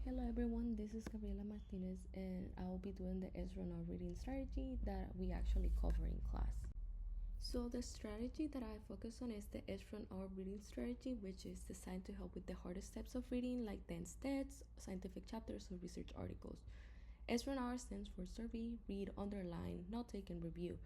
Hello everyone, this is Gabriela Martinez and I will be doing the Ezra reading strategy that we actually cover in class. So the strategy that I focus on is the Ezra reading strategy, which is designed to help with the hardest steps of reading like dense texts, scientific chapters, or research articles. Ezra stands for survey, read, underline, note take, and review,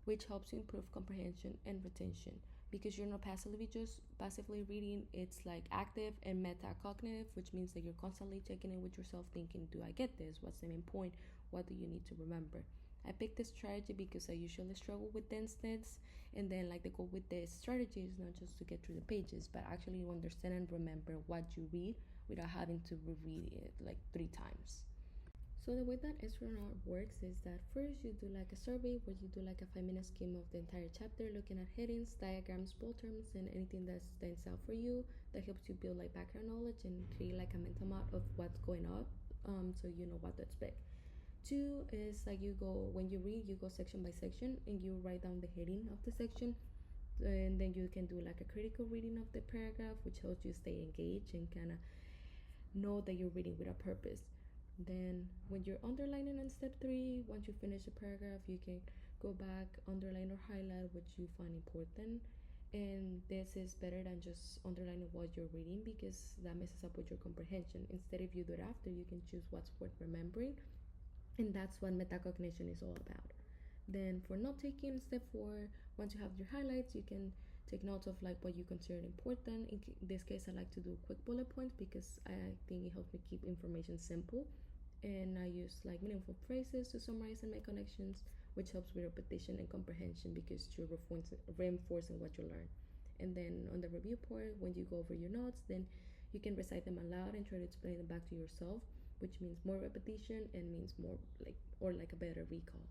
which helps you improve comprehension and retention. Because you're not passively reading, it's like active and metacognitive, which means that you're constantly checking in with yourself, thinking, do I get this? What's the main point? What do you need to remember? I picked this strategy because I usually struggle with denseness, and then like the goal with this strategy is not just to get through the pages, but actually to understand and remember what you read without having to reread it like 3 times. So the way that Astronaut works is that first you do like a survey where you do like a 5-minute scheme of the entire chapter, looking at headings, diagrams, bullet terms, and anything that stands out for you that helps you build like background knowledge and create like a mental map of what's going on, so you know what to expect. 2 is like you go when you read, you go section by section and you write down the heading of the section, and then you can do like a critical reading of the paragraph, which helps you stay engaged and kind of know that you're reading with a purpose. Then when you're underlining in step 3, once you finish a paragraph, you can go back, underline or highlight what you find important. And this is better than just underlining what you're reading because that messes up with your comprehension. Instead, if you do it after, you can choose what's worth remembering, and that's what metacognition is all about. Then for note taking, step 4, once you have your highlights, you can take notes of like what you consider important. In this case, I like to do quick bullet points because I think it helps me keep information simple, and I use like meaningful phrases to summarize and make connections, which helps with repetition and comprehension because you're reinforcing what you learn. And then on the review part, when you go over your notes, then you can recite them aloud and try to explain them back to yourself, which means more repetition and means more like a better recall.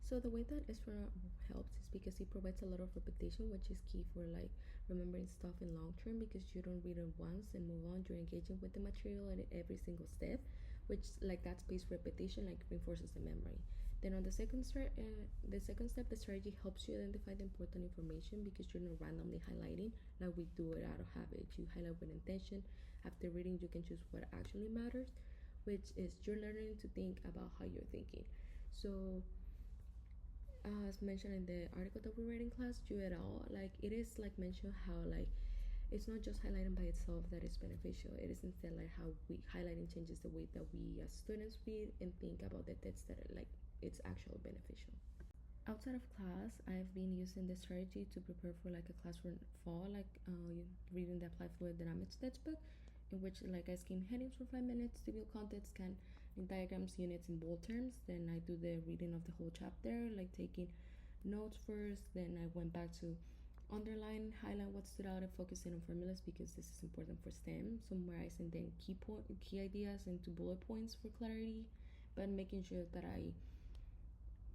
So the way that Astronaut helps is because it provides a lot of repetition, which is key for like remembering stuff in long term because you don't read it once and move on. You're engaging with the material at every single step, which like that spaced repetition like reinforces the memory. Then on the second step, the strategy helps you identify the important information because you're not randomly highlighting like we do it out of habit. You highlight with intention. After reading, you can choose what actually matters, which is you're learning to think about how you're thinking. So as mentioned in the article that we read in class, do it all. Like it is like mentioned how like it's not just highlighting by itself that is beneficial. It is instead like how we highlighting changes the way that we as students read and think about the text that are, like it's actually beneficial. Outside of class, I've been using this strategy to prepare for like a class for fall, like reading the Applied Fluid Dynamics textbook, in which like I skim headings for 5 minutes to build context, scan in diagrams, units, and bold terms. Then I do the reading of the whole chapter, like taking notes first. Then I went back to underline, highlight what stood out, and focusing on formulas because this is important for STEM. Summarizing then key ideas into bullet points for clarity, but making sure that I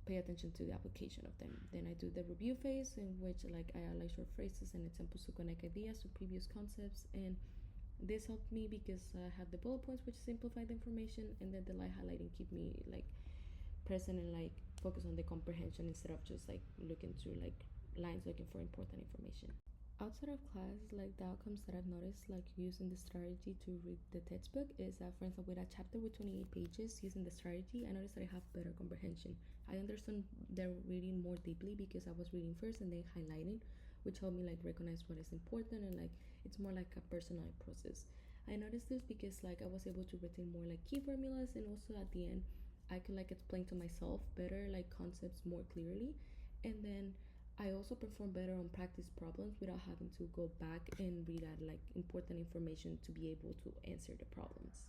pay attention to the application of them. Then I do the review phase in which like I highlight short phrases and examples to connect ideas to previous concepts, and this helped me because I have the bullet points which simplify the information, and then the light highlighting keep me like present and like focus on the comprehension instead of just like looking through like lines looking for important information. Outside of class, like the outcomes that I've noticed like using the strategy to read the textbook is that, for instance, with a chapter with 28 pages using the strategy, I noticed that I have better comprehension. I understand the reading more deeply because I was reading first and then highlighting, which helped me like recognize what is important, and like it's more like a personalized process. I noticed this because like I was able to retain more like key formulas, and also at the end I could like explain to myself better like concepts more clearly, and then I also perform better on practice problems without having to go back and read out like important information to be able to answer the problems.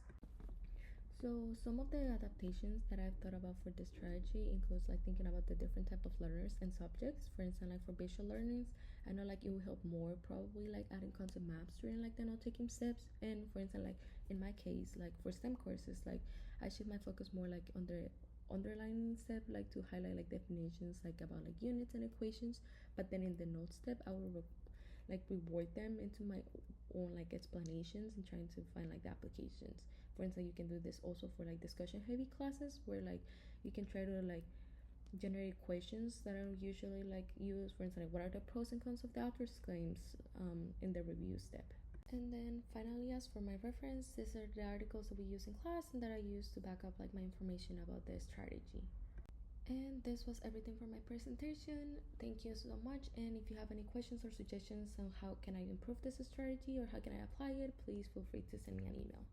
So some of the adaptations that I've thought about for this strategy includes like thinking about the different type of learners and subjects. For instance, like for visual learners, I know like it will help more probably like adding concept maps during like the note taking steps. And for instance, like in my case, like for STEM courses, like I shift my focus more like on the underlining step, like to highlight like definitions like about like units and equations, but then in the note step I will like reward them into my own like explanations and trying to find like the applications. For instance, you can do this also for like discussion heavy classes where like you can try to like generate equations that are usually like used. For instance, like what are the pros and cons of the author's claims in the review step. And then finally, as for my reference, these are the articles that we use in class and that I use to back up like my information about the strategy. And this was everything for my presentation. Thank you so much. And if you have any questions or suggestions on how can I improve this strategy or how can I apply it, please feel free to send me an email.